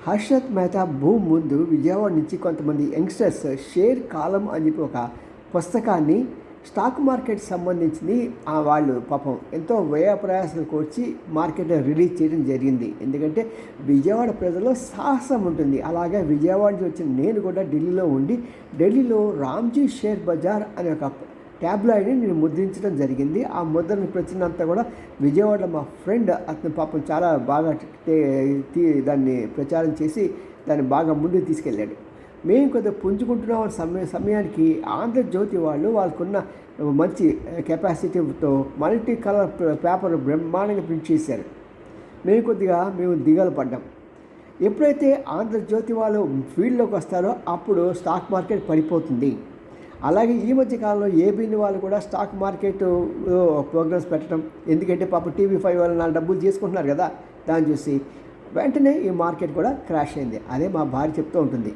హర్షత్ మెహతా భూమి ముందు విజయవాడ నుంచి కొంతమంది యంగ్స్టర్స్ షేర్ కాలం అని చెప్పి ఒక పుస్తకాన్ని స్టాక్ మార్కెట్ సంబంధించింది వాళ్ళు పాపం ఎంతో వ్యయ ప్రయాసాలు కోర్చి మార్కెట్లో రిలీజ్ చేయడం జరిగింది. ఎందుకంటే విజయవాడ ప్రజల్లో సాహసం ఉంటుంది. అలాగే విజయవాడ నుంచి వచ్చిన నేను కూడా ఢిల్లీలో ఉండి ఢిల్లీలో రామ్జీ షేర్ బజార్ అనే ఒక ట్యాబ్లాయిడ్ని నేను ముద్రించడం జరిగింది. ఆ ముద్రని ప్రచురణంతా కూడా విజయవాడలో మా ఫ్రెండ్ అతను పాపం చాలా బాగా దాన్ని ప్రచారం చేసి దాన్ని బాగా ముందుకు తీసుకెళ్ళాడు. మేము కొద్దిగా పుంజుకుంటున్నాం సమయానికి ఆంధ్రజ్యోతి వాళ్ళకున్న మంచి కెపాసిటీతో మల్టీ కలర్ పేపర్ బ్రహ్మాండంగా ప్రింట్ చేశారు. మేము దిగాలు పడ్డాం. ఎప్పుడైతే ఆంధ్రజ్యోతి వాళ్ళు ఫీల్డ్లోకి వస్తారో అప్పుడు స్టాక్ మార్కెట్ పడిపోతుంది. అలాగే ఈ మధ్య కాలంలో ఏబీని వాళ్ళు కూడా స్టాక్ మార్కెట్ ప్రోగ్రామ్స్ పెట్టడం, ఎందుకంటే పాప TV5 వాళ్ళు 4 డబ్బులు చేసుకుంటున్నారు కదా, దాన్ని చూసి వెంటనే ఈ మార్కెట్ కూడా క్రాష్ అయింది. అదే మా భార్య చెప్తూ ఉంటుంది.